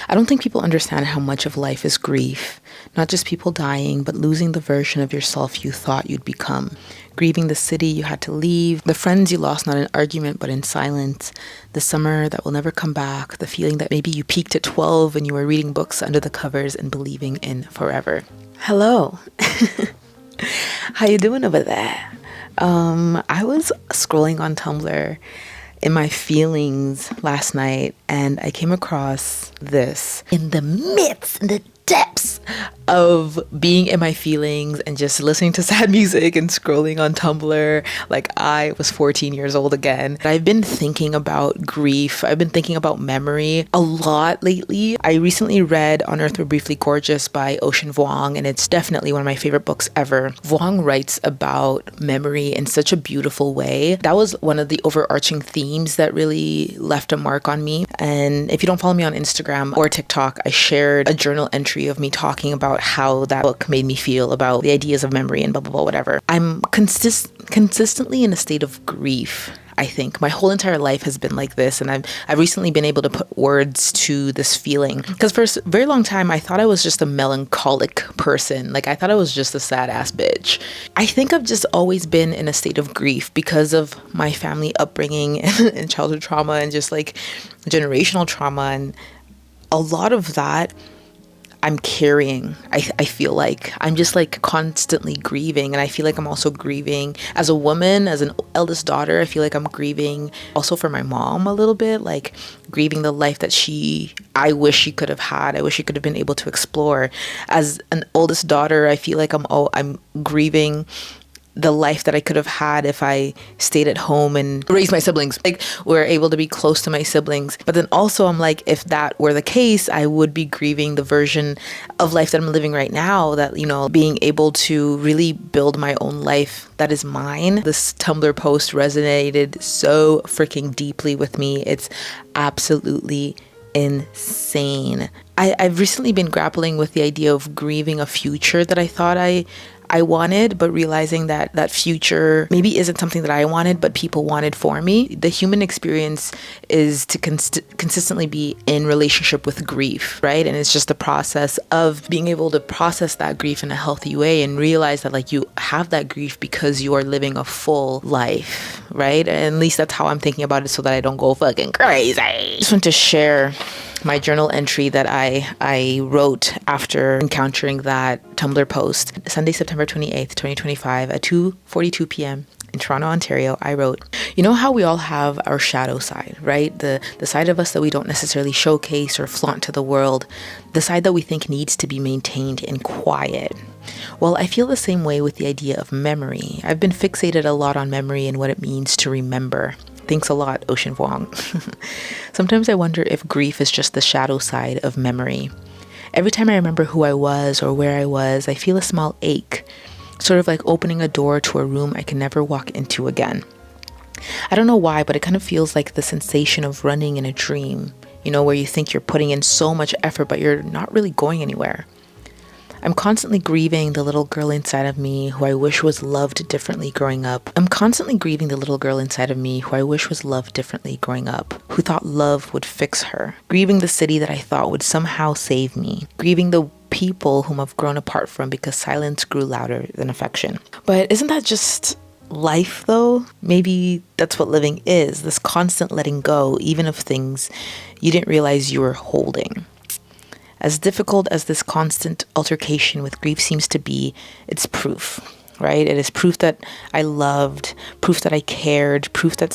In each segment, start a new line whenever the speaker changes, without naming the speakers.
I don't think people understand how much of life is grief. Not just people dying, but losing the version of yourself you thought you'd become. Grieving the city you had to leave, the friends you lost not in argument but in silence, the summer that will never come back, the feeling that maybe you peaked at 12 and you were reading books under the covers and believing in forever. Hello. How you doing over there? I was scrolling on Tumblr in my feelings last night, and I came across this in the depths of being in my feelings and just listening to sad music and scrolling on Tumblr like I was 14 years old again. I've been thinking about grief. I've been thinking about memory a lot lately. I recently read On Earth We're Briefly Gorgeous by Vuong, and it's definitely one of my favorite books ever. Vuong writes about memory in such a beautiful way. That was one of the overarching themes that really left a mark on me. And if you don't follow me on Instagram or TikTok, I shared a journal entry of me talking about how that book made me feel about the ideas of memory and blah, blah, blah, whatever. I'm consistently in a state of grief. I think my whole entire life has been like this, and I've recently been able to put words to this feeling, because for a very long time I thought I was just a melancholic person. Like, I thought I was just a sad ass bitch. I think I've just always been in a state of grief because of my family upbringing and childhood trauma and just like generational trauma, and a lot of that I'm carrying. I feel like I'm just like constantly grieving, and I feel like I'm also grieving as a woman, as an eldest daughter. I feel like I'm grieving also for my mom a little bit, like grieving the life that I wish she could have had. I wish she could have been able to explore. As an oldest daughter, I feel like I'm grieving the life that I could have had if I stayed at home and raised my siblings. Like, we're able to be close to my siblings. But then also I'm like, if that were the case, I would be grieving the version of life that I'm living right now, that, you know, being able to really build my own life that is mine. This Tumblr post resonated so freaking deeply with me. It's absolutely insane. I've recently been grappling with the idea of grieving a future that I thought I wanted, but realizing that that future maybe isn't something that I wanted, but people wanted for me. The human experience is to consistently be in relationship with grief, right? And it's just the process of being able to process that grief in a healthy way and realize that, like, you have that grief because you are living a full life, right? And at least that's how I'm thinking about it, so that I don't go fucking crazy. I just want to share my journal entry that I wrote after encountering that Tumblr post. Sunday, September 28th, 2025 at 2:42 p.m. in Toronto, Ontario, I wrote, you know how we all have our shadow side, right? The side of us that we don't necessarily showcase or flaunt to the world, the side that we think needs to be maintained in quiet. Well, I feel the same way with the idea of memory. I've been fixated a lot on memory and what it means to remember. Thanks a lot, Ocean Vuong. Sometimes I wonder if grief is just the shadow side of memory. Every time I remember who I was or where I was, I feel a small ache, sort of like opening a door to a room I can never walk into again. I don't know why, but it kind of feels like the sensation of running in a dream, you know, where you think you're putting in so much effort, but you're not really going anywhere. I'm constantly grieving the little girl inside of me who I wish was loved differently growing up. Who thought love would fix her. Grieving the city that I thought would somehow save me. Grieving the people whom I've grown apart from because silence grew louder than affection. But isn't that just life though? Maybe that's what living is, this constant letting go, even of things you didn't realize you were holding. As difficult as this constant altercation with grief seems to be, it's proof, right? It is proof that I loved, proof that I cared, proof that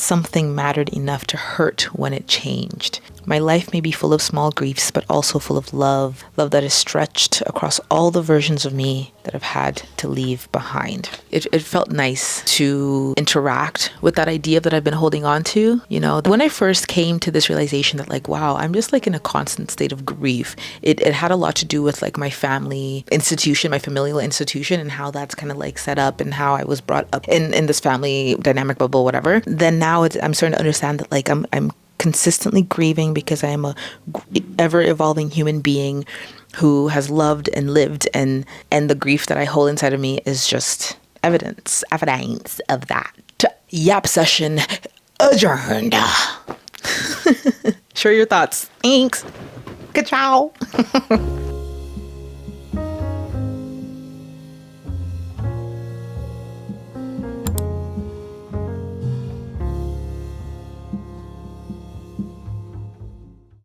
something mattered enough to hurt when it changed. My life may be full of small griefs, but also full of love that is stretched across all the versions of me that I've had to leave behind. It felt nice to interact with that idea that I've been holding on to. You know, when I first came to this realization that, like, wow, I'm just like in a constant state of grief. It had a lot to do with like my family institution, my familial institution, and how that's kind of like set up and how I was brought up in this family dynamic bubble, whatever. Then now I'm starting to understand that, like, I'm consistently grieving because I am a ever evolving human being who has loved and lived, and the grief that I hold inside of me is just evidence of that. Yap session adjourned. Share your thoughts. Thanks. Ka-chow.